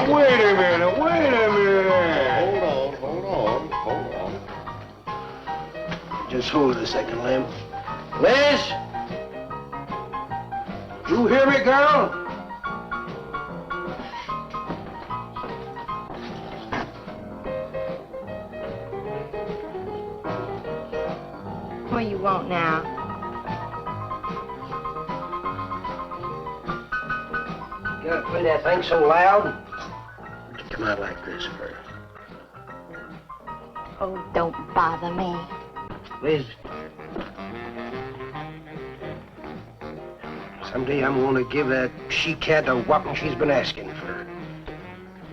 Wait a minute, wait a minute. Hold on. Just hold it a second, Lem. Liz? You hear me, girl? What do you want now? You gotta play that thing so loud. Come out like this first. Oh, don't bother me. Liz. Someday I'm gonna give that she-cat the whopping she's been asking for.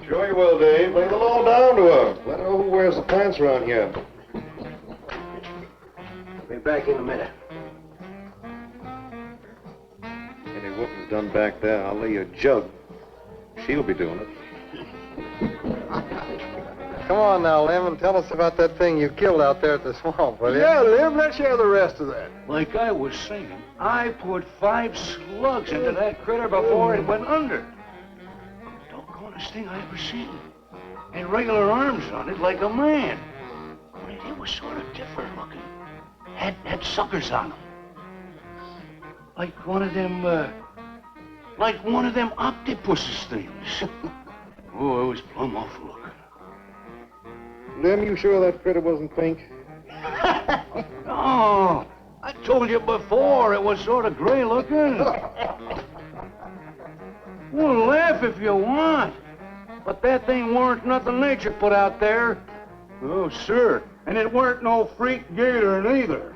Sure you will, Dave. Lay the law down to her. Let her know who wears the pants around here. I'll be back in a minute. Any whooping's done back there, I'll lay you a jug. She'll be doing it. Come on now, Lem, and tell us about that thing you killed out there at the swamp, will you? Yeah, Lem, let's hear the rest of that. Like I was saying, I put 5 slugs into that critter before it went under. Doggonest thing I ever seen. And regular arms on it like a man. I mean, it was sort of different looking. Had suckers on them. Like one of them octopuses things. Oh, it was plumb awful looking. Lem, you sure that critter wasn't pink? No, I told you before it was sort of gray looking. Well, laugh if you want. But that thing weren't nothing nature put out there. Oh, sir. And it weren't no freak gator neither.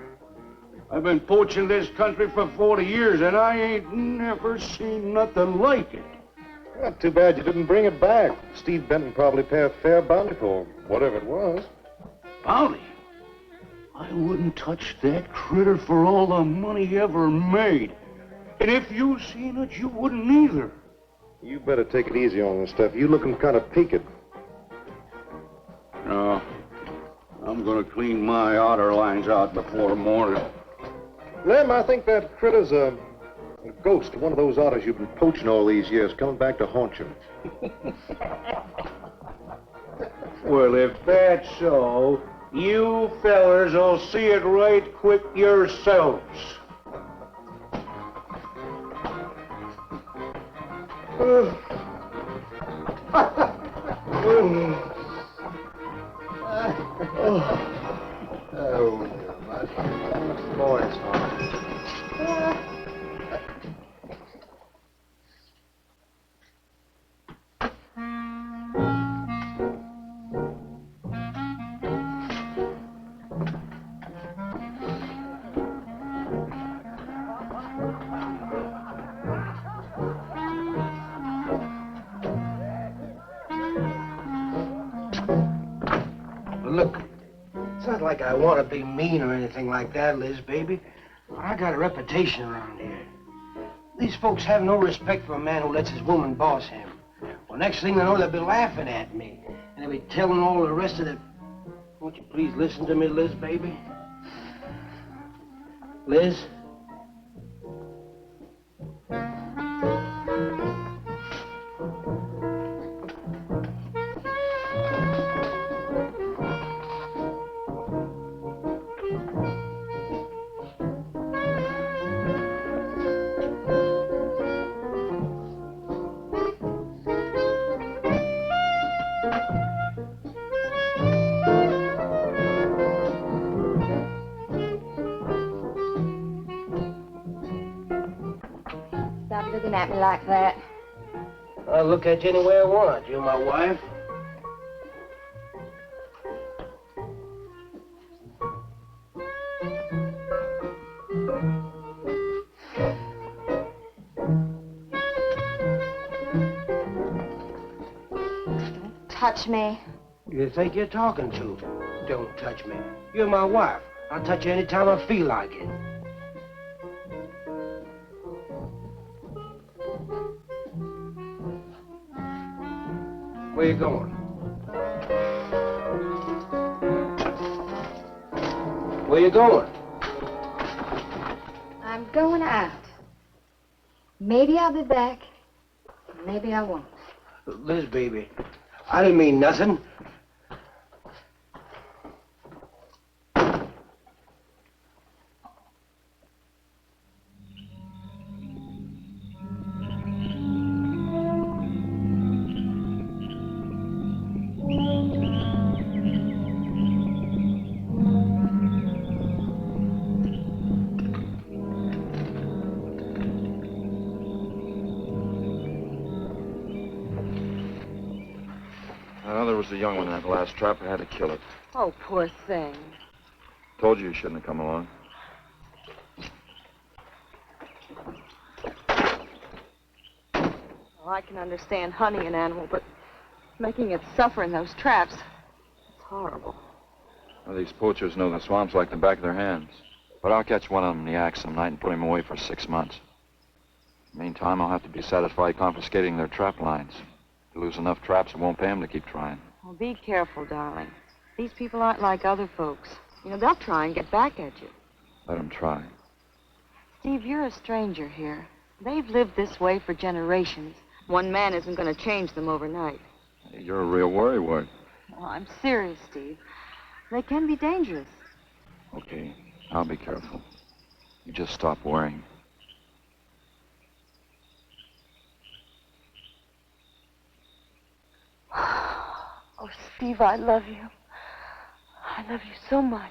I've been poaching this country for 40 years, and I ain't never seen nothing like it. Well, too bad you didn't bring it back. Steve Benton probably pay a fair bounty for whatever it was. Bounty? I wouldn't touch that critter for all the money he ever made. And if you seen it, you wouldn't either. You better take it easy on this stuff. You looking kind of peaked. No. I'm gonna clean my otter lines out before morning. Lem, I think that critter's a ghost, one of those otters you've been poaching all these years, coming back to haunt you. Well, if that's so, you fellers will see it right quick yourselves. look, it's not like I want to be mean or anything like that, Liz, baby. But I got a reputation around here. These folks have no respect for a man who lets his woman boss him. Well, next thing they know, they'll be laughing at me. And they'll be telling all the rest of the... Won't you please listen to me, Liz, baby? Liz? Stop looking at me like that. I'll look at you any way I want. You're my wife. Don't touch me. You think you're talking to? Don't touch me. You're my wife. I'll touch you anytime I feel like it. Where you going? Where you going? I'm going out. Maybe I'll be back. Maybe I won't. Liz, baby, I didn't mean nothing. There was a young one in that last trap. I had to kill it. Oh, poor thing. Told you shouldn't have come along. Well, I can understand hunting an animal, but making it suffer in those traps, it's horrible. Well, these poachers know the swamps like the back of their hands. But I'll catch one of them in the act some night and put him away for 6 months. Meantime, I'll have to be satisfied confiscating their trap lines. If you lose enough traps, it won't pay them to keep trying. Well, be careful, darling. These people aren't like other folks. You know, they'll try and get back at you. Let them try. Steve, you're a stranger here. They've lived this way for generations. One man isn't going to change them overnight. Hey, you're a real worrywart. Well, I'm serious, Steve. They can be dangerous. Okay, I'll be careful. You just stop worrying. Oh, Steve, I love you. I love you so much.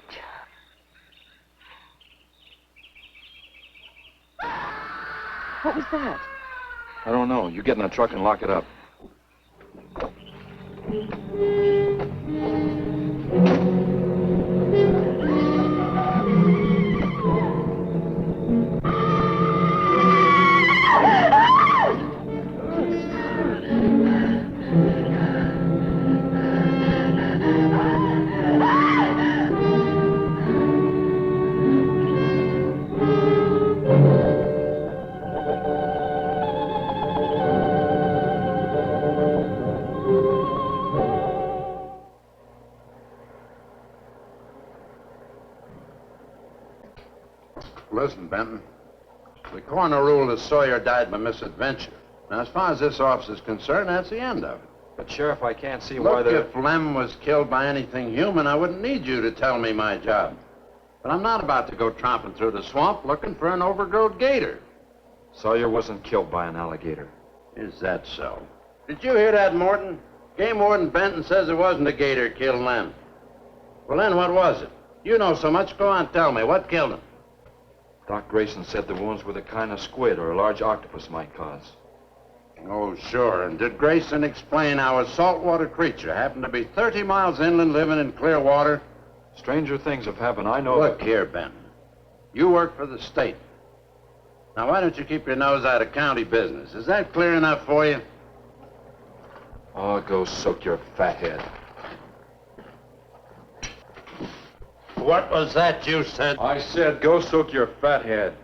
What was that? I don't know. You get in the truck and lock it up. Listen, Benton. The coroner ruled that Sawyer died by misadventure. Now, as far as this officer's concerned, that's the end of it. But, Sheriff, I can't see why Look, they're... if Lem was killed by anything human, I wouldn't need you to tell me my job. But I'm not about to go tromping through the swamp looking for an overgrown gator. Sawyer wasn't killed by an alligator. Is that so? Did you hear that, Morton? Game Warden Benton says it wasn't a gator killed Lem. Well, then what was it? You know so much. Go on, tell me. What killed him? Doc Grayson said the wounds were the kind of squid or a large octopus might cause. Oh, sure. And did Grayson explain how a saltwater creature happened to be 30 miles inland living in clear water? Stranger things have happened. I know... Look here, Benton. You work for the state. Now, why don't you keep your nose out of county business? Is that clear enough for you? Oh, go soak your fat head. what was that you said? I said go soak your fat head.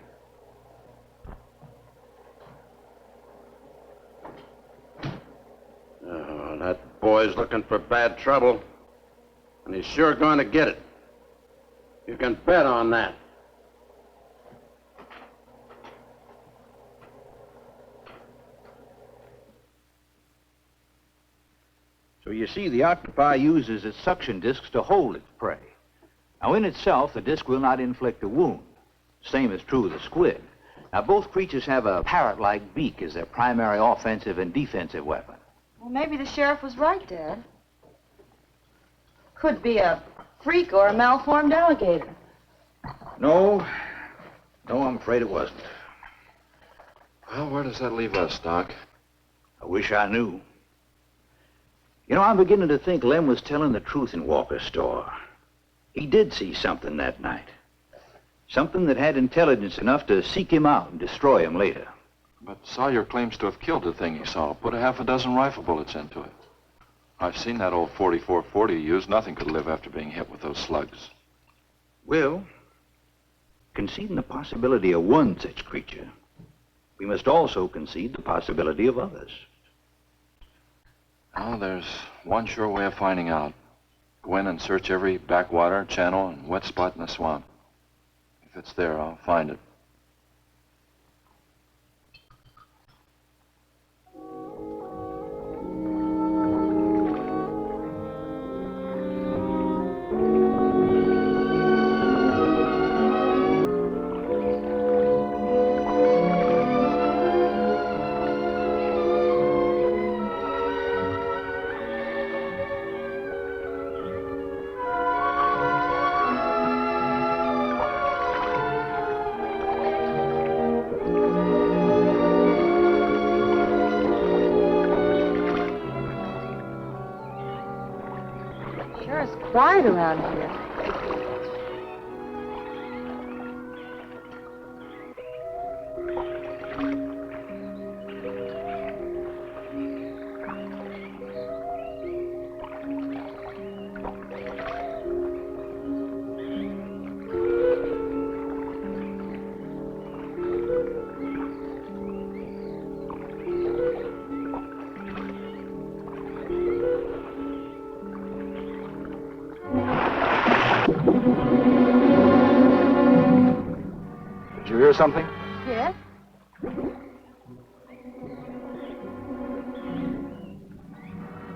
Oh, that boy's looking for bad trouble. And he's sure going to get it. You can bet on that. So you see, the octopi uses its suction discs to hold its prey. Now, in itself, the disc will not inflict a wound. Same is true of the squid. Now, both creatures have a parrot-like beak as their primary offensive and defensive weapon. Well, maybe the sheriff was right, Dad. Could be a freak or a malformed alligator. No, I'm afraid it wasn't. Well, where does that leave us, Doc? I wish I knew. You know, I'm beginning to think Lem was telling the truth in Walker's store. He did see something that night. Something that had intelligence enough to seek him out and destroy him later. But Sawyer claims to have killed the thing he saw. Put a half a dozen rifle bullets into it. I've seen that old 44-40 used. Nothing could live after being hit with those slugs. Well, conceding the possibility of one such creature, we must also concede the possibility of others. Well, there's one sure way of finding out. Go in and search every backwater, channel, and wet spot in the swamp. If it's there, I'll find it. Quiet around here. Did you hear something? Yes?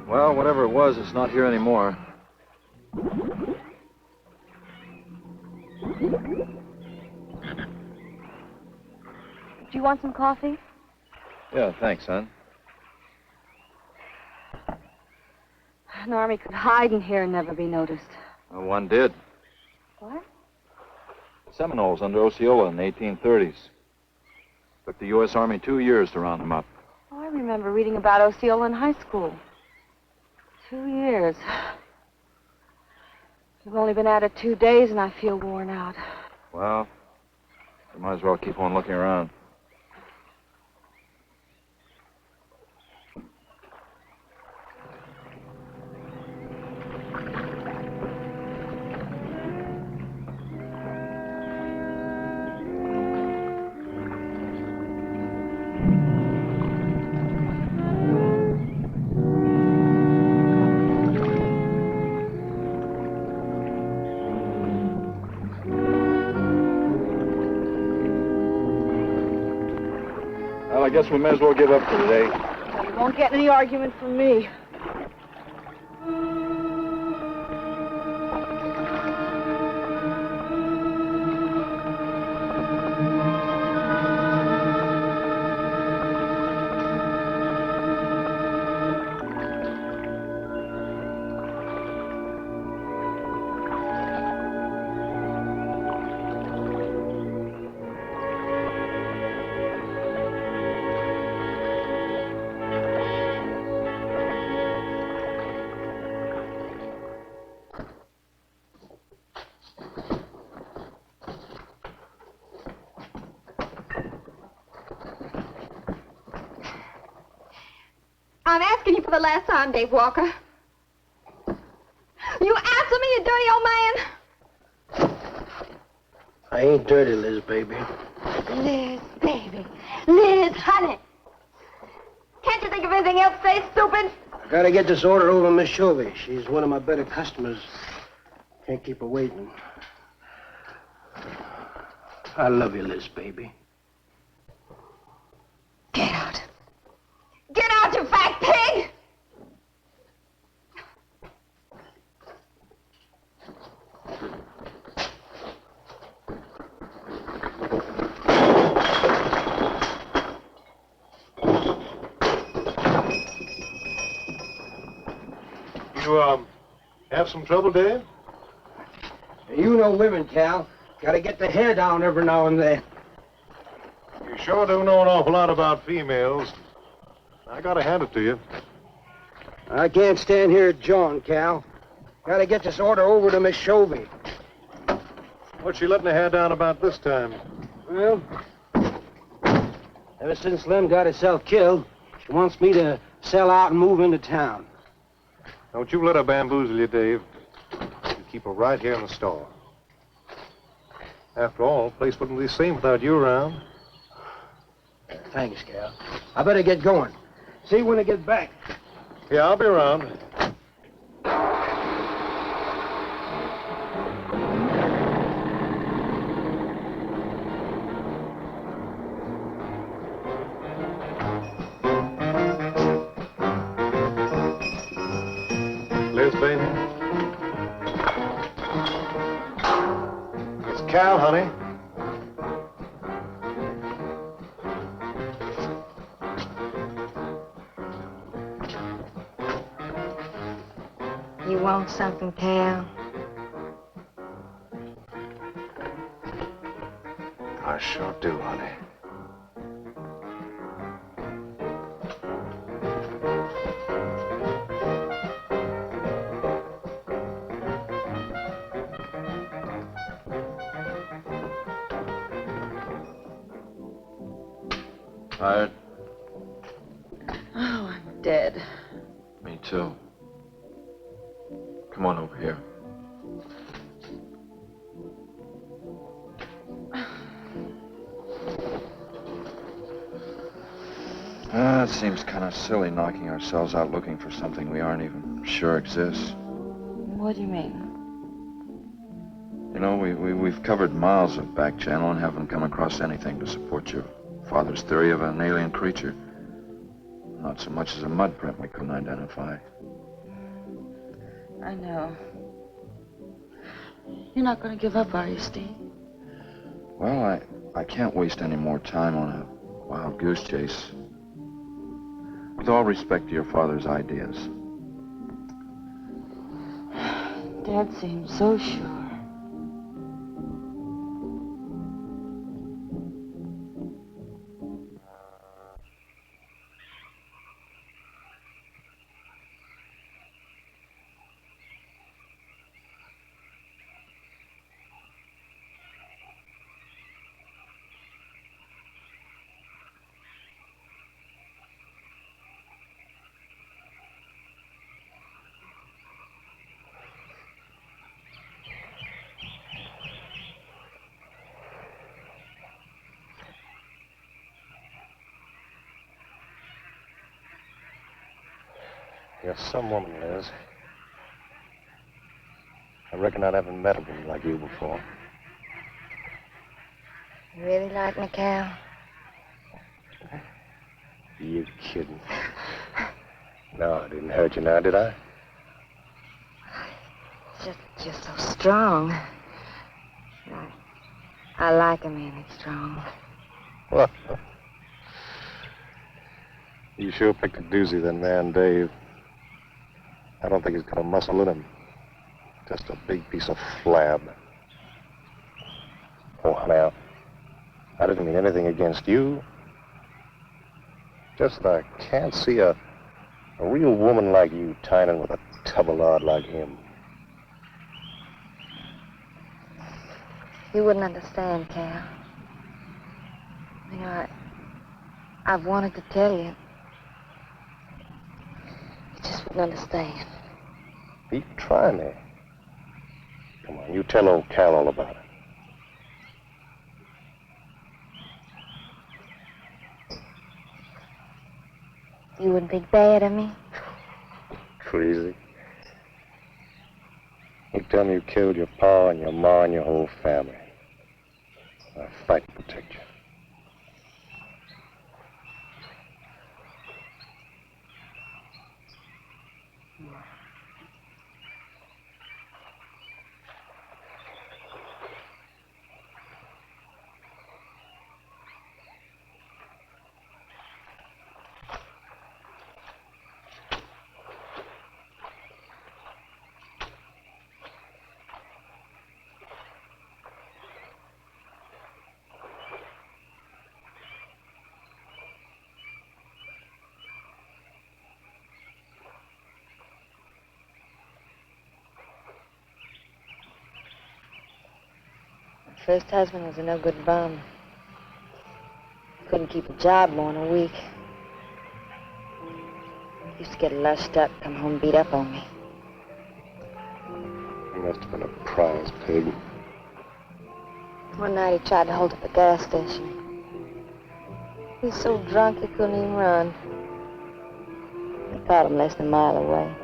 Well, whatever it was, it's not here anymore. Do you want some coffee? Yeah, thanks, son. An army could hide in here and never be noticed. Well, one did. What? The Seminoles under Osceola in the 1830s. Took the U.S. Army 2 years to round them up. Oh, I remember reading about Osceola in high school. 2 years. We've only been at it 2 days, and I feel worn out. Well, you might as well keep on looking around. Well, I guess we may as well give up for today. You won't get any argument from me. I'm asking you for the last time, Dave Walker. You answer me, you dirty old man. I ain't dirty, Liz, baby. Liz, baby. Liz, honey. Can't you think of anything else to say, stupid? I gotta get this order over to Miss Shovey. She's one of my better customers. Can't keep her waiting. I love you, Liz, baby. Get out. Get out, you fat pig! You, have some trouble, Dave? You know women, Cal. Gotta get the hair down every now and then. You sure do know an awful lot about females. I gotta hand it to you. I can't stand here jawing, Cal. Gotta get this order over to Miss Shovey. What's she letting her hair down about this time? Well, ever since Lem got herself killed, she wants me to sell out and move into town. Don't you let her bamboozle you, Dave. You keep her right here in the store. After all, the place wouldn't be the same without you around. Thanks, Cal. I better get going. See you when I get back. Yeah, I'll be around. Liz, baby. It's Cal, honey. You want something, Cal? I sure do, honey. Tired? Oh, I'm dead. Me too. Come on over here. It seems kind of silly knocking ourselves out looking for something we aren't even sure exists. What do you mean? You know, we've covered miles of back channel and haven't come across anything to support your father's theory of an alien creature. Not so much as a mud print we couldn't identify. I know. You're not going to give up, are you, Steve? Well, I can't waste any more time on a wild goose chase. With all respect to your father's ideas. Dad seems so sure. You're some woman, Liz. I reckon I haven't met a woman like you before. You really like me, Cal? You kidding? No, I didn't hurt you now, did I? You're so strong. I like a man that's strong. Well, you sure picked a doozy, then, man, Dave. I don't think he's got a muscle in him. Just a big piece of flab. Oh, honey, I didn't mean anything against you. Just that I can't see a real woman like you tying in with a tub of lard like him. You wouldn't understand, Cal. You know, I've wanted to tell you. You just wouldn't understand. You try me. Come on, you tell old Cal all about it. You wouldn't think bad of me? Crazy. You tell me you killed your pa and your ma and your whole family. I'll fight to protect you. First husband was a no-good bum. Couldn't keep a job more than a week. Used to get lushed up, come home beat up on me. He must have been a prize pig. One night he tried to hold up a gas station. He was so drunk he couldn't even run. They caught him less than a mile away.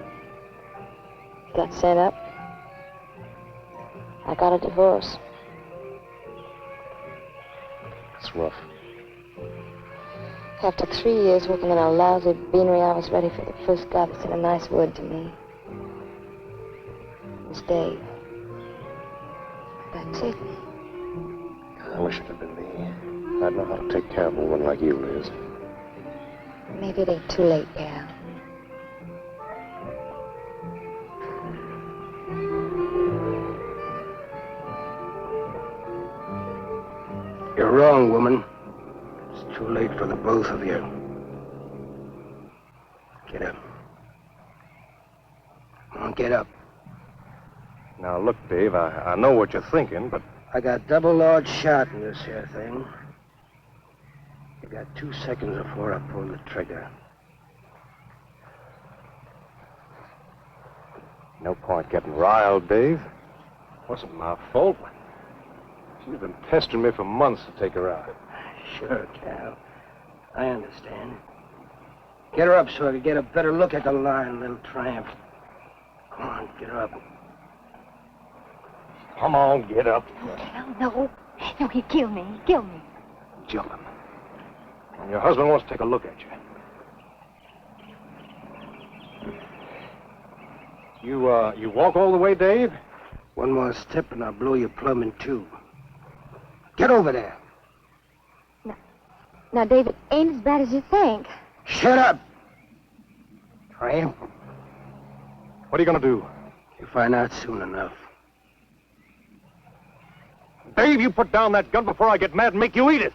He got sent up. I got a divorce. It's rough. After 3 years working in a lousy beanery, I was ready for the first guy that said a nice word to me. It was Dave. That's it. I wish it had been me. I'd know how to take care of a woman like you, Liz. Maybe it ain't too late, Cal. You're wrong, woman. It's too late for the both of you. Get up. Come on, get up. Now, look, Dave, I know what you're thinking, but... I got double large shot in this here thing. You got 2 seconds before I pull the trigger. No point getting riled, Dave. Wasn't my fault. She's been pestering me for months to take her out. Sure, Cal. I understand. Get her up so I can get a better look at the line, little tramp. Come on, get her up. Come on, get up. Cal, no. No, he'd kill me. He'd kill me. Jumping. And your husband wants to take a look at you. You walk all the way, Dave? One more step and I'll blow you plumb in two. Get over there. Now, David, ain't as bad as you think. Shut up! Tramp. What are you going to do? You'll find out soon enough. Dave, you put down that gun before I get mad and make you eat it.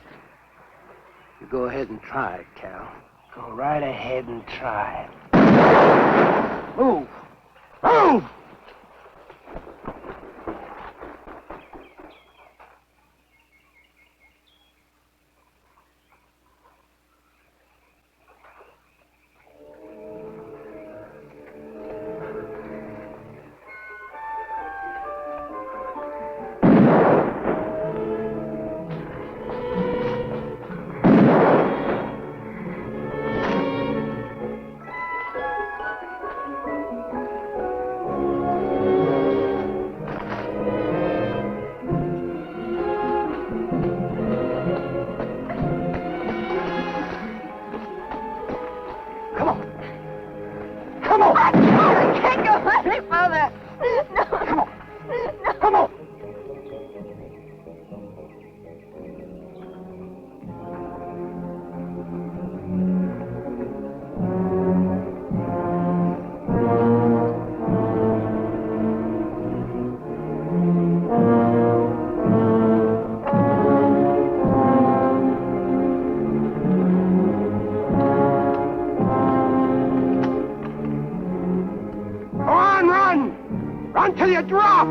You go ahead and try it, Cal. Go right ahead and try it. Move! Move! Until you drop!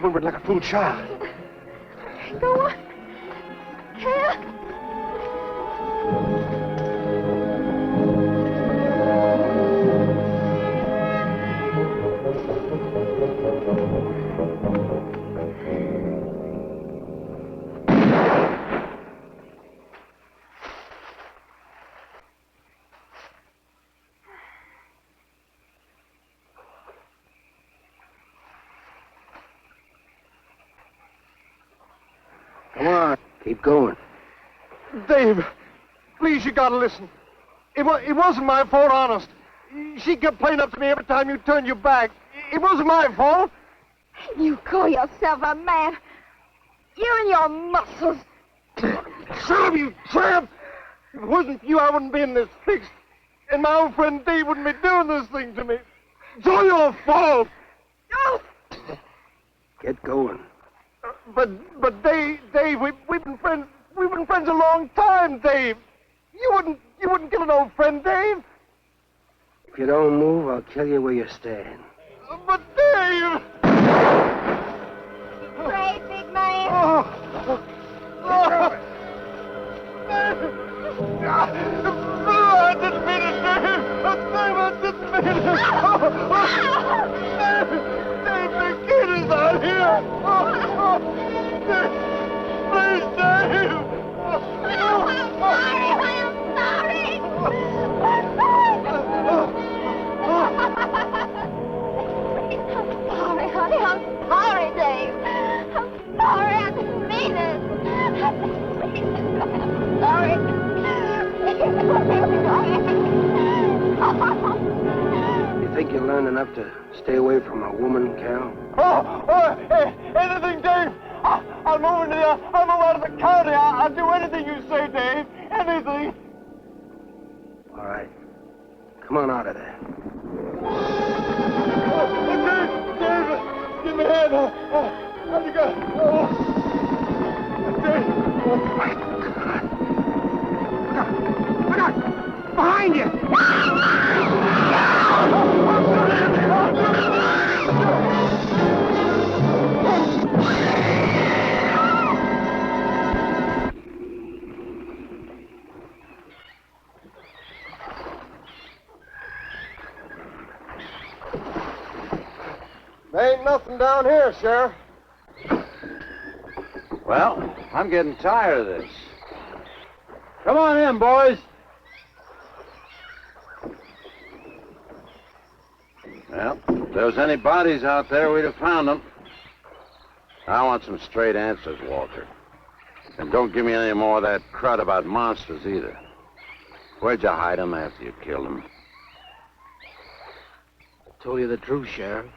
whimpered like a fool child. Go on. Cal. Come on, keep going. Dave, please, you gotta listen. It wasn't my fault, honest. She kept playing up to me every time you turned your back. It wasn't my fault. You call yourself a man. You and your muscles. Shut up, you tramp! If it wasn't for you, I wouldn't be in this fix. And my old friend Dave wouldn't be doing this thing to me. It's all your fault. Oh! Get going. But Dave, we've been friends. We've been friends a long time, Dave. You wouldn't kill an old friend, Dave. If you don't move, I'll kill you where you stand. But Dave! Brave, big man. I didn't mean it, Dave! Dave, I didn't mean it! Dave, the kid is out here! Dave, please, Dave! I'm sorry! I'm sorry, Dave. I'm sorry, I didn't mean it. I'm sorry. You think you learned enough to stay away from a woman, Cal? Hey, anything, Dave! I'll move out of the county. I'll do anything you say, Dave. Anything. All right. Come on out of there. Dave, give me a hand. How'd you go? Dave. Oh, my God. Look out! Behind you! There ain't nothing down here, Sheriff. Well, I'm getting tired of this. Come on in, boys. Well, if there was any bodies out there, we'd have found them. I want some straight answers, Walter. And don't give me any more of that crud about monsters, either. Where'd you hide them after you killed them? I told you the truth, Sheriff.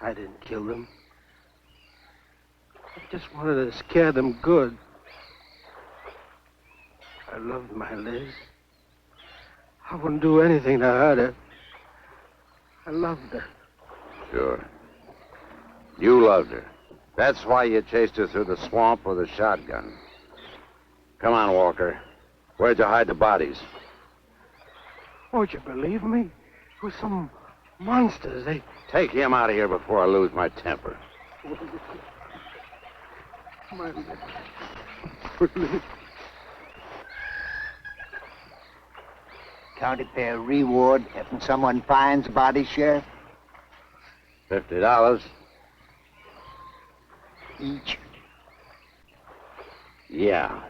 I didn't kill them. I just wanted to scare them good. I loved my Liz. I wouldn't do anything to hurt her. I loved her. Sure. You loved her. That's why you chased her through the swamp with a shotgun. Come on, Walker. Where'd you hide the bodies? Won't you believe me? It was some monsters. They... Take him out of here before I lose my temper. My Liz. County fair reward if someone finds a body, Sheriff? $50. Each. Yeah.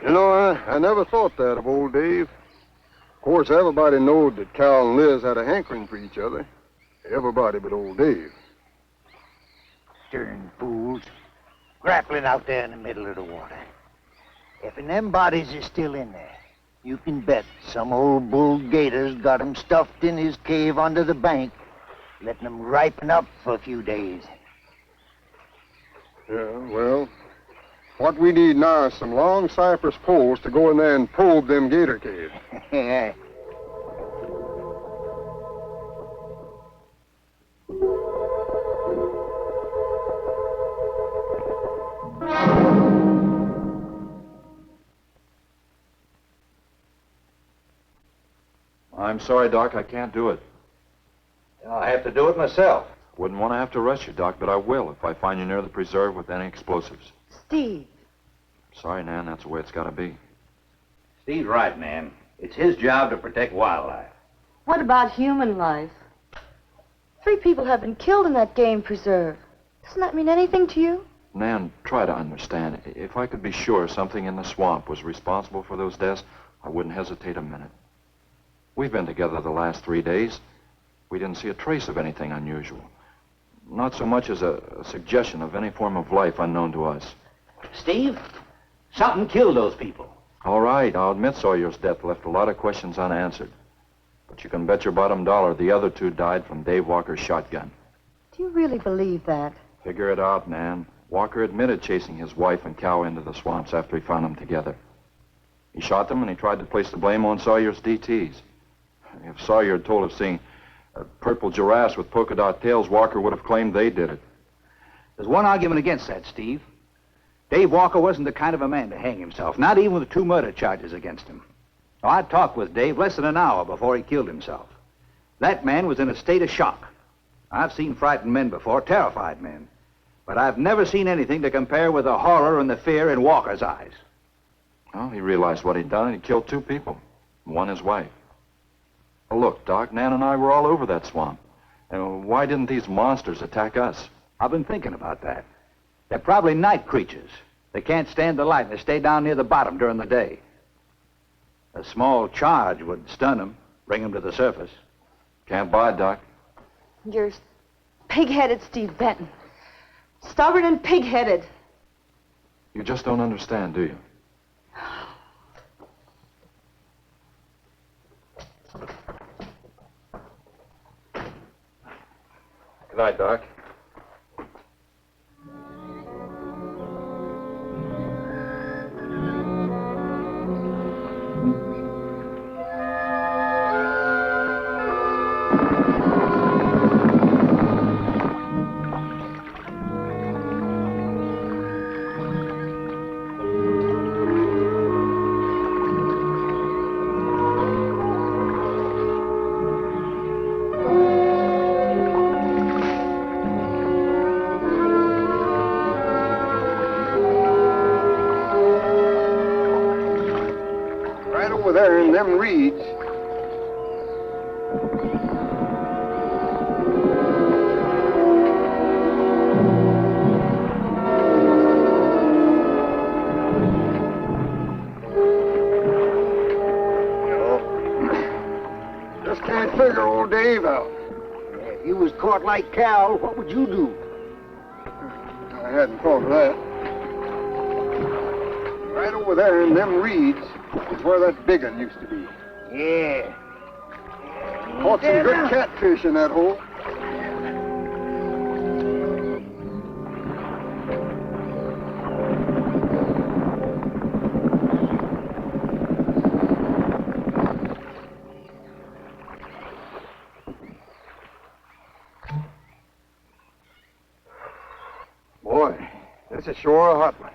You know, I never thought that of old Dave. Of course, everybody knowed that Cal and Liz had a hankering for each other. Everybody but old Dave. Darn fools. Grappling out there in the middle of the water. If them bodies is still in there, you can bet some old bull gator's got 'em stuffed in his cave under the bank, letting 'em ripen up for a few days. Yeah, well, what we need now is some long cypress poles to go in there and probe them gator caves. Yeah. I'm sorry, Doc, I can't do it. I'll have to do it myself. Wouldn't want to have to arrest you, Doc, but I will if I find you near the preserve with any explosives. Steve. Sorry, Nan, that's the way it's got to be. Steve's right, Nan. It's his job to protect wildlife. What about human life? 3 people have been killed in that game preserve. Doesn't that mean anything to you? Nan, try to understand. If I could be sure something in the swamp was responsible for those deaths, I wouldn't hesitate a minute. We've been together the last 3 days. We didn't see a trace of anything unusual. Not so much as a suggestion of any form of life unknown to us. Steve, something killed those people. All right, I'll admit Sawyer's death left a lot of questions unanswered. But you can bet your bottom dollar the other 2 died from Dave Walker's shotgun. Do you really believe that? Figure it out, Nan. Walker admitted chasing his wife and cow into the swamps after he found them together. He shot them and he tried to place the blame on Sawyer's DTs. If Sawyer had told of seeing purple giraffes with polka dot tails, Walker would have claimed they did it. There's one argument against that, Steve. Dave Walker wasn't the kind of a man to hang himself, not even with 2 murder charges against him. Now, I talked with Dave less than an hour before he killed himself. That man was in a state of shock. I've seen frightened men before, terrified men. But I've never seen anything to compare with the horror and the fear in Walker's eyes. Well, he realized what he'd done and he killed 2 people. One his wife. Well, look, Doc, Nan and I were all over that swamp. And why didn't these monsters attack us? I've been thinking about that. They're probably night creatures. They can't stand the light and they stay down near the bottom during the day. A small charge would stun them, bring them to the surface. Can't buy it, Doc. You're pig-headed, Steve Benton. Stubborn and pig-headed. You just don't understand, do you? Good night, Doc. There in them reeds. Just can't figure old Dave out. If you was caught like Cal, what would you do? I hadn't thought of that. Right over there in them reeds is where that big one used to be. Yeah. Caught some good catfish in that hole. Boy, this is sure a hot one.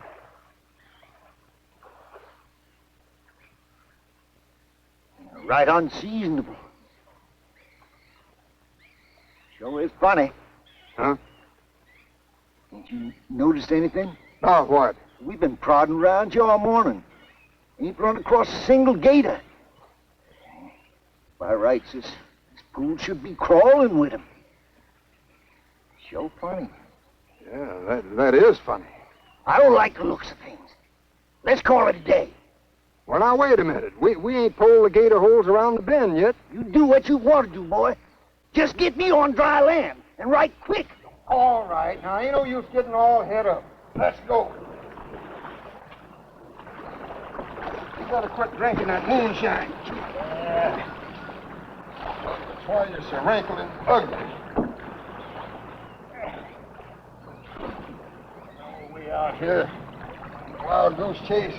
Right unseasonable. Sure is funny. Huh? Ain't you noticed anything? Oh, what? We've been prodding around you all morning. Ain't run across a single gator. By rights, this pool should be crawling with them. Sure funny. Yeah, that is funny. I don't like the looks of things. Let's call it a day. Well, now, wait a minute. We ain't pulled the gator holes around the bend yet. You do what you want to do, boy. Just get me on dry land, and right quick. All right. Now, ain't no use getting all head up. Let's go. You better quit drinking that moonshine. That's why you're so wrinkled and ugly. Oh, we out here. Wild goose chase.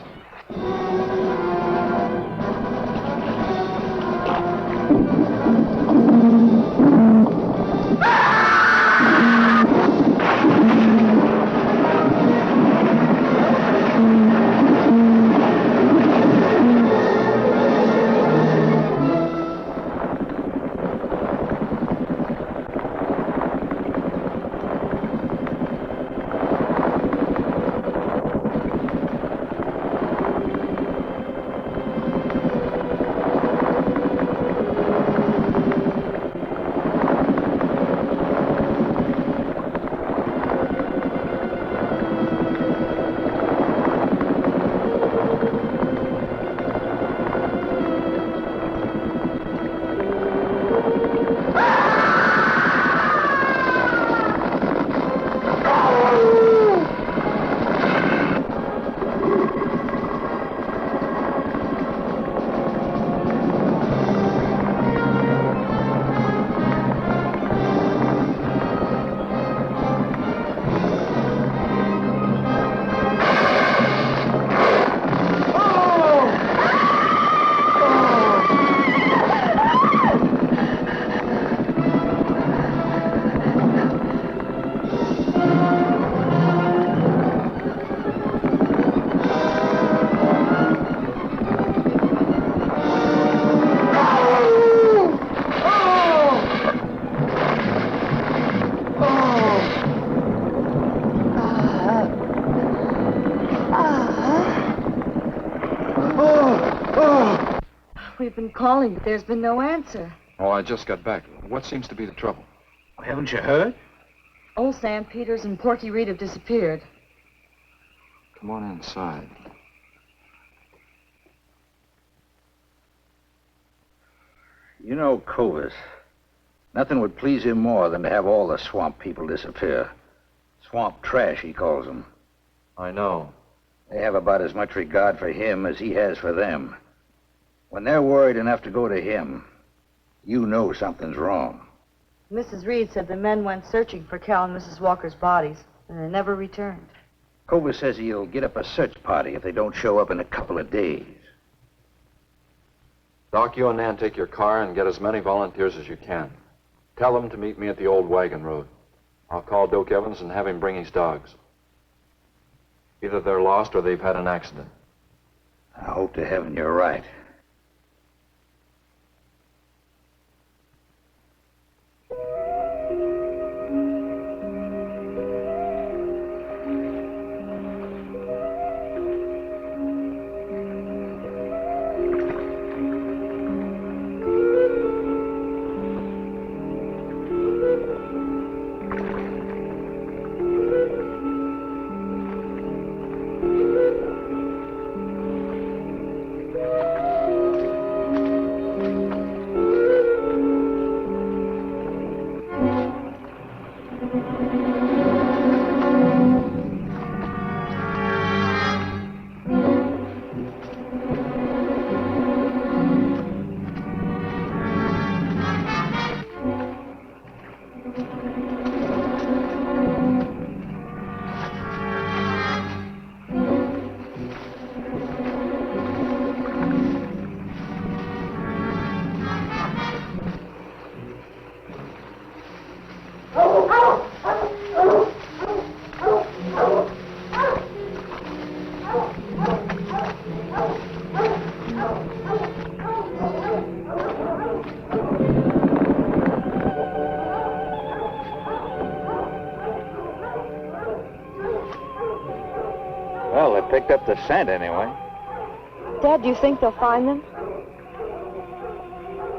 calling, but there's been no answer. Oh, I just got back. What seems to be the trouble? Haven't you heard? Old Sam Peters and Porky Reed have disappeared. Come on inside. You know, Clovis, nothing would please him more than to have all the swamp people disappear. Swamp trash, he calls them. I know. They have about as much regard for him as he has for them. When they're worried enough to go to him, you know something's wrong. Mrs. Reed said the men went searching for Cal and Mrs. Walker's bodies, and they never returned. Clovis says he'll get up a search party if they don't show up in a couple of days. Doc, you and Nan take your car and get as many volunteers as you can. Tell them to meet me at the old wagon road. I'll call Doak Evans and have him bring his dogs. Either they're lost or they've had an accident. I hope to heaven you're right. Well, they picked up the scent anyway. Dad, do you think they'll find them?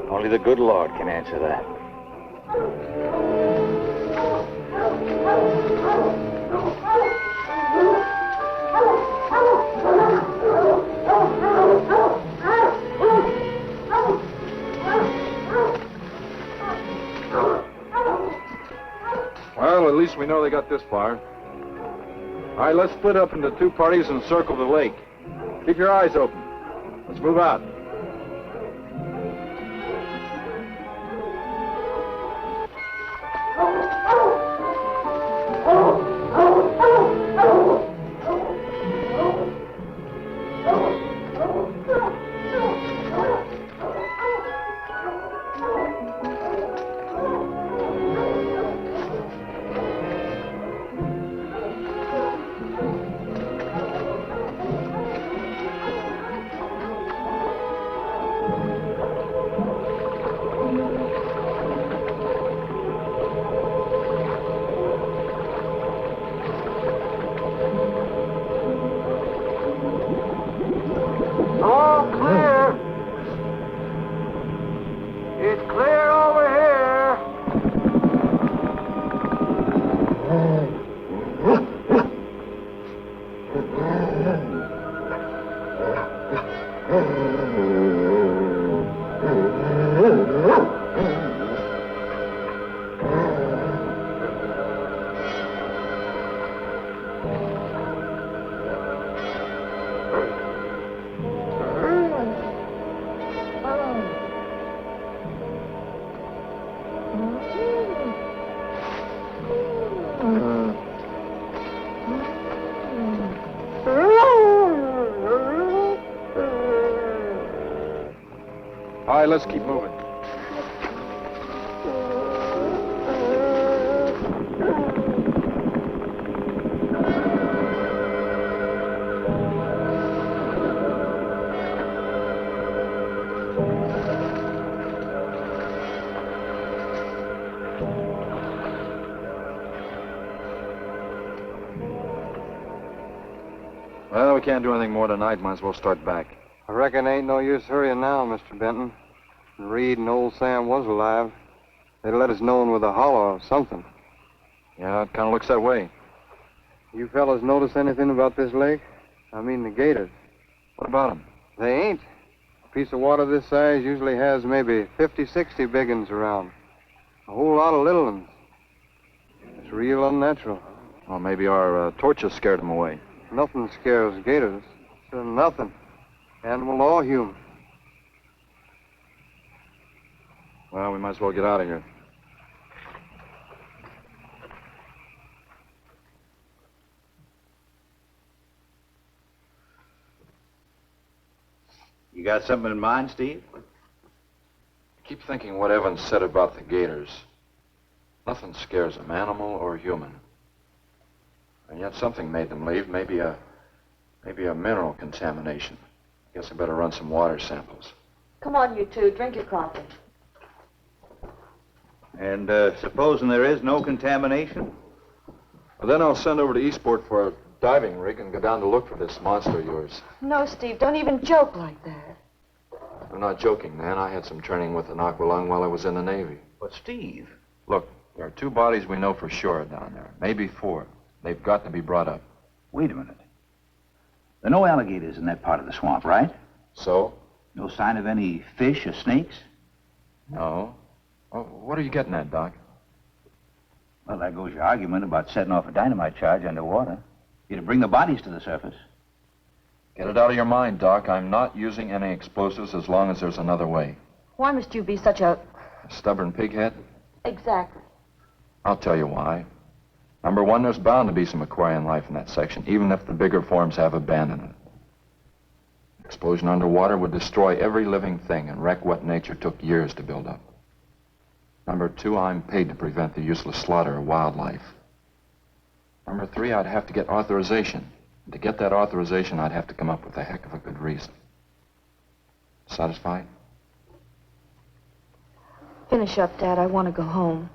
Only the good Lord can answer that. Well, at least we know they got this far. All right, let's split up into two parties and circle the lake. Keep your eyes open. Let's move out. All right, let's keep moving. Well, we can't do anything more tonight. Might as well start back. I reckon ain't no use hurrying now, Mr. Benton. Reed and old Sam was alive, they'd let us know with a holler or something. Yeah, it kind of looks that way. You fellas notice anything about this lake? I mean the gators. What about them? They ain't. A piece of water this size usually has maybe 50, 60 big uns around. A whole lot of little ones. It's real unnatural. Well, maybe our torches scared them away. Nothing scares gators. Nothing. Animal or human. Well, we might as well get out of here. You got something in mind, Steve? I keep thinking what Evans said about the gators. Nothing scares them, animal or human. And yet something made them leave. Maybe a mineral contamination. Guess I better run some water samples. Come on, you two. Drink your coffee. And supposing there is no contamination? Well, then I'll send over to Eastport for a diving rig and go down to look for this monster of yours. No, Steve. Don't even joke like that. I'm not joking, man. I had some training with an aqualung while I was in the Navy. But, Steve... Look, there are 2 bodies we know for sure down there. Maybe 4. They've got to be brought up. Wait a minute. There are no alligators in that part of the swamp, right? So? No sign of any fish or snakes? No. Oh, what are you getting at, Doc? Well, there goes your argument about setting off a dynamite charge underwater. You'd bring the bodies to the surface. Get it out of your mind, Doc. I'm not using any explosives as long as there's another way. Why must you be such a... A stubborn pighead? Exactly. I'll tell you why. Number 1, there's bound to be some aquarian life in that section, even if the bigger forms have abandoned it. Explosion underwater would destroy every living thing and wreck what nature took years to build up. Number 2, I'm paid to prevent the useless slaughter of wildlife. Number 3, I'd have to get authorization. And to get that authorization, I'd have to come up with a heck of a good reason. Satisfied? Finish up, Dad. I want to go home.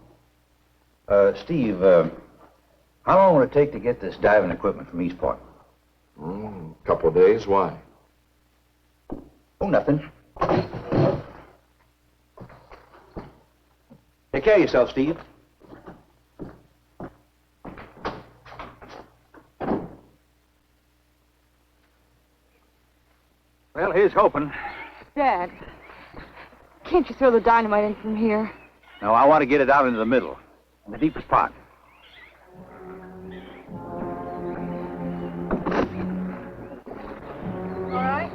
Steve, how long will it take to get this diving equipment from Eastport? A couple of days. Why? Oh, nothing. Take care of yourself, Steve. Well, here's hoping. Dad, can't you throw the dynamite in from here? No, I want to get it out into the middle, in the deepest part. All right.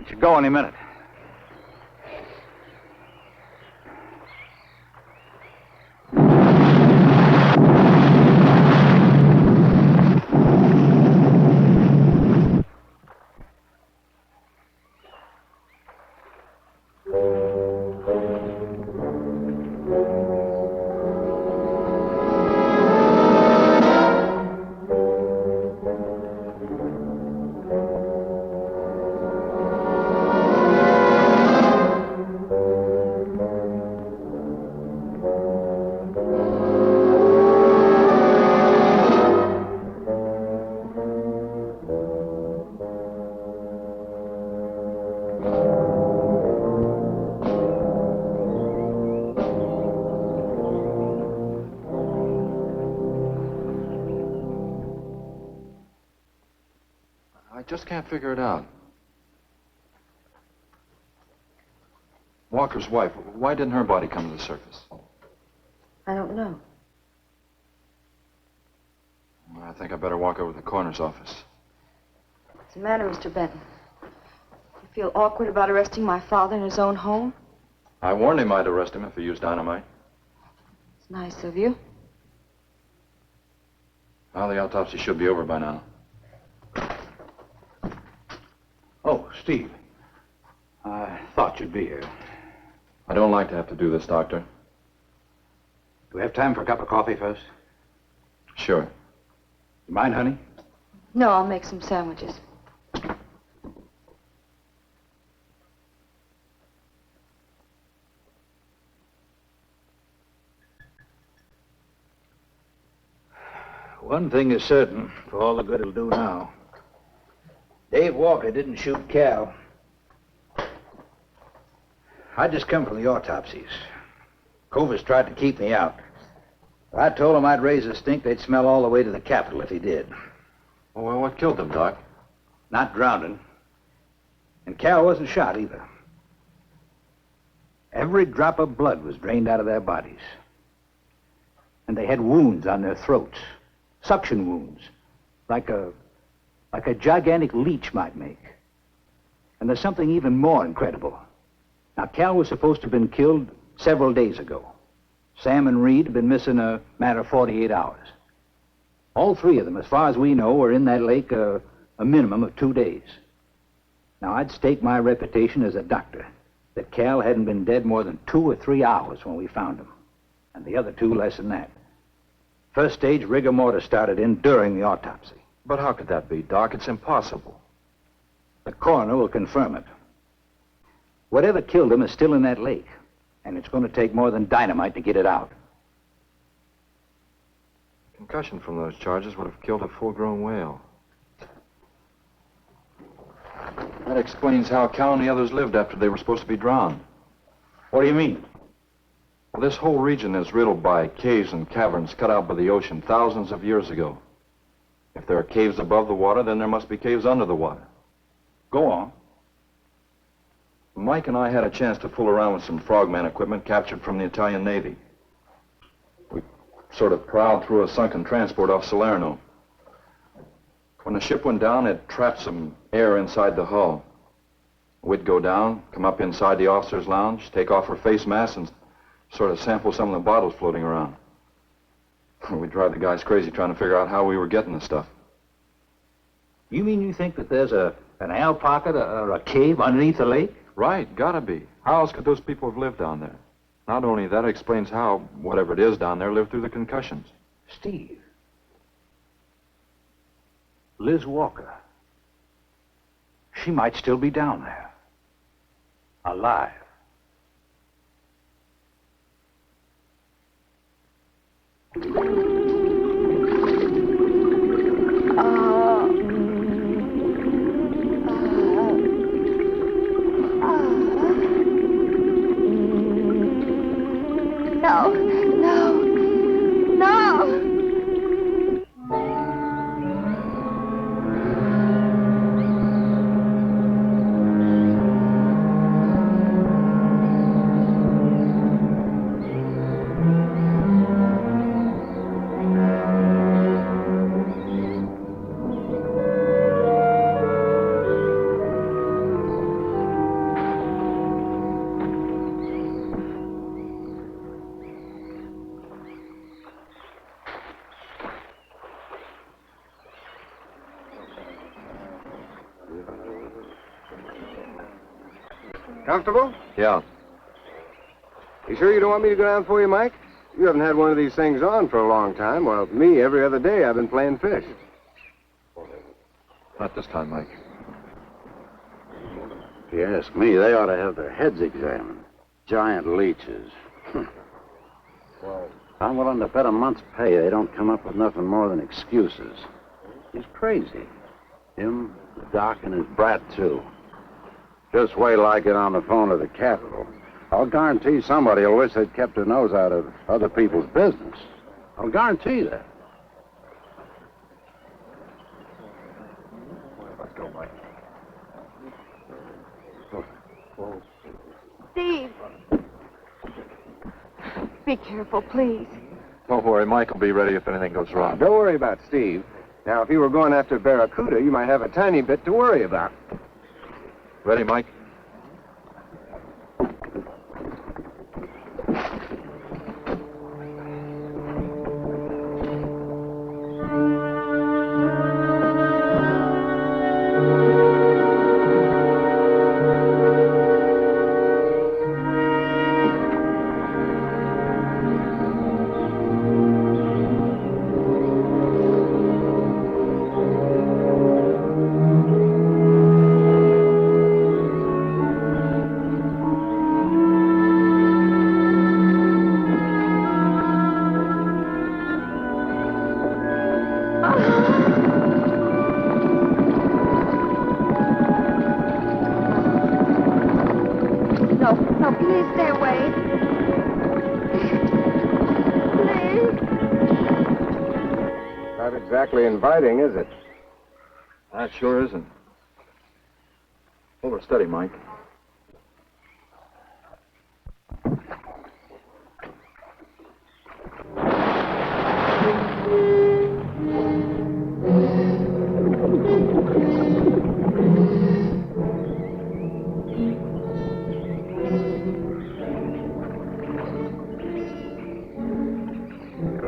Should go any minute. just can't figure it out. Walker's wife, why didn't her body come to the surface? I don't know. Well, I think I better walk over to the coroner's office. What's the matter, Mr. Benton? You feel awkward about arresting my father in his own home? I warned him I'd arrest him if he used dynamite. It's nice of you. Well, the autopsy should be over by now. Oh, Steve. I thought you'd be here. I don't like to have to do this, Doctor. Do we have time for a cup of coffee first? Sure. You mind, honey? No, I'll make some sandwiches. One thing is certain, for all the good it'll do now. Dave Walker didn't shoot Cal. I just come from the autopsies. Covers tried to keep me out. I told him I'd raise a stink they'd smell all the way to the Capitol if he did. Well, what killed them, Doc? Not drowning. And Cal wasn't shot either. Every drop of blood was drained out of their bodies. And they had wounds on their throats. Suction wounds. Like a gigantic leech might make. And there's something even more incredible. Now, Cal was supposed to have been killed several days ago. Sam and Reed have been missing a matter of 48 hours. All three of them, as far as we know, were in that lake a minimum of 2 days. Now, I'd stake my reputation as a doctor that Cal hadn't been dead more than 2 or 3 hours when we found him. And the other two less than that. First stage rigor mortis started in during the autopsy. But how could that be, Doc? It's impossible. The coroner will confirm it. Whatever killed him is still in that lake. And it's going to take more than dynamite to get it out. Concussion from those charges would have killed a full-grown whale. That explains how Cal and the others lived after they were supposed to be drowned. What do you mean? Well, this whole region is riddled by caves and caverns cut out by the ocean thousands of years ago. If there are caves above the water, then there must be caves under the water. Go on. Mike and I had a chance to fool around with some frogman equipment captured from the Italian Navy. We sort of prowled through a sunken transport off Salerno. When the ship went down, it trapped some air inside the hull. We'd go down, come up inside the officer's lounge, take off her face mask, and sort of sample some of the bottles floating around. We drive the guys crazy trying to figure out how we were getting the stuff. You mean you think that there's an ale pocket or a cave underneath the lake? Right, gotta be. How else could those people have lived down there? Not only that, it explains how, whatever it is down there, lived through the concussions. Steve. Liz Walker. She might still be down there. Alive. No, no, no! Comfortable? Yeah. You sure you don't want me to go down for you, Mike? You haven't had one of these things on for a long time. Well, me, every other day I've been playing fish. Not this time, Mike. If you ask me, they ought to have their heads examined. Giant leeches. I'm willing to bet a month's pay they don't come up with nothing more than excuses. He's crazy. Him, the doc, and his brat, too. Just wait till I get on the phone to the Capitol. I'll guarantee somebody will wish they'd kept their nose out of other people's business. I'll guarantee that. Let's go, Mike. Be careful, please. Don't worry, Mike will be ready if anything goes wrong. Don't worry about Steve. Now, if you were going after Barracuda, you might have a tiny bit to worry about. Ready, Mike? No, please stay away. Please. Not exactly inviting, is it? That sure isn't. Hold her steady, Mike.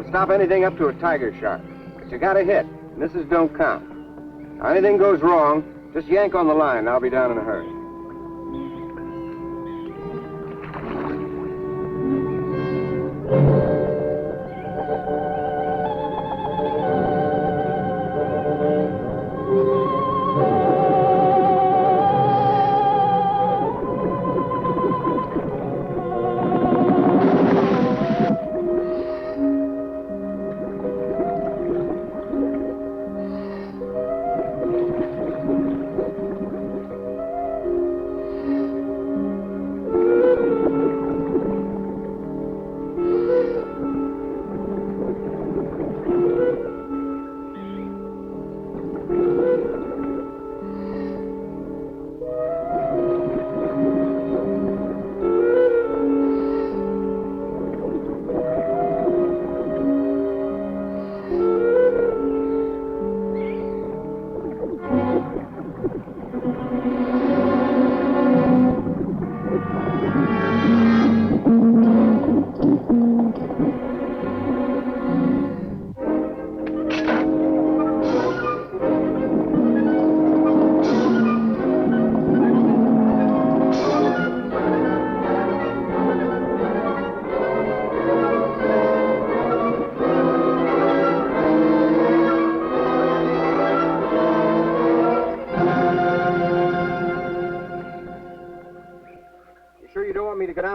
Stop anything up to a tiger shot. But you got to hit. Misses don't count. Now, anything goes wrong, just yank on the line, and I'll be down in a hurry.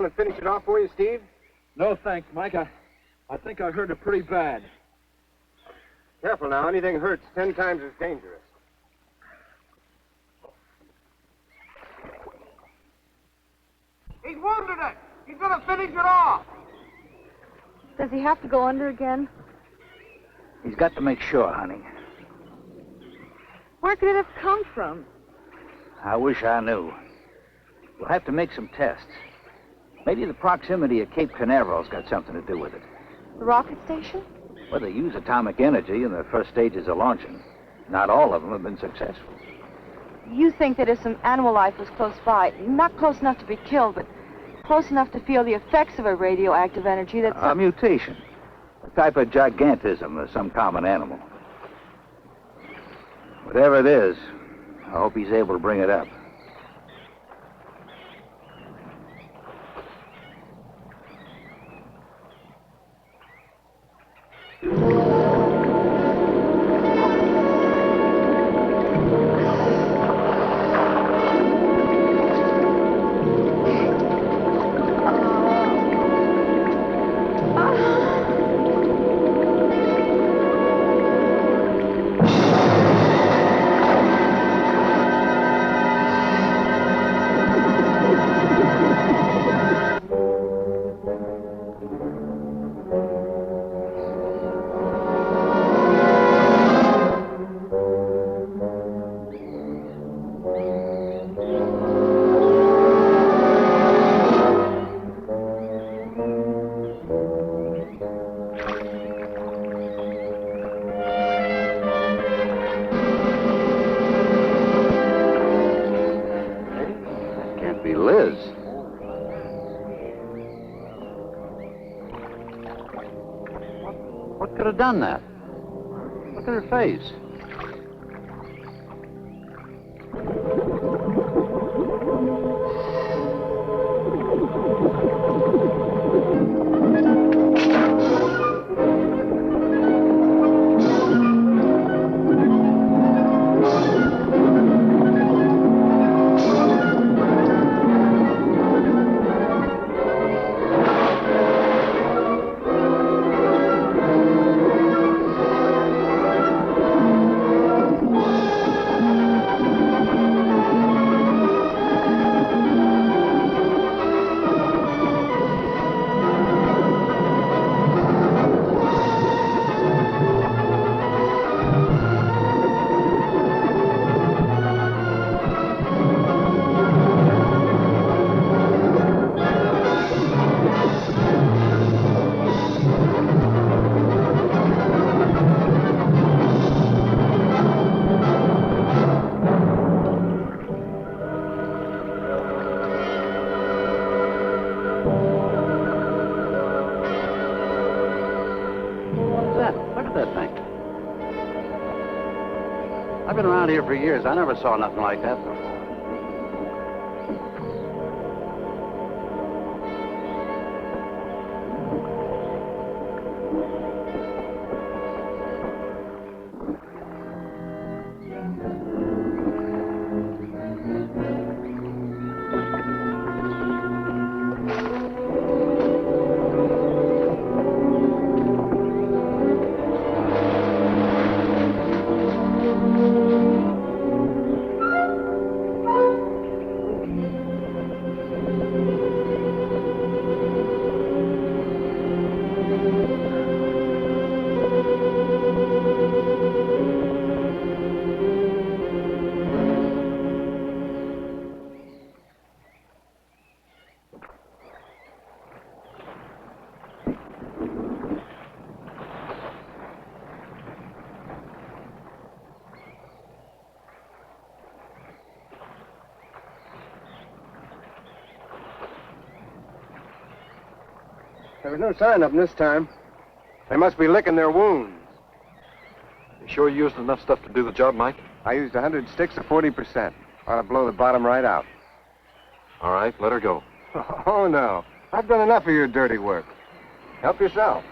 And finish it off for you, Steve? No, thanks, Mike. I think I hurt it pretty bad. Careful now. Anything hurts 10 times as dangerous. He's wounded it. He's going to finish it off. Does he have to go under again? He's got to make sure, honey. Where could it have come from? I wish I knew. We'll have to make some tests. Maybe the proximity of Cape Canaveral's got something to do with it. The rocket station? Well, they use atomic energy in the first stages of launching. Not all of them have been successful. You think that if some animal life was close by, not close enough to be killed, but close enough to feel the effects of a radioactive energy, that's... A mutation. A type of gigantism of some common animal. Whatever it is, I hope he's able to bring it up. Could be Liz. What could have done that? Look at her face. I've been around here for years. I never saw nothing like that before. There was no sign of them this time. They must be licking their wounds. You sure you used enough stuff to do the job, Mike? I used 100 sticks of 40%. Ought to blow the bottom right out. All right, let her go. Oh, no. I've done enough of your dirty work. Help yourself.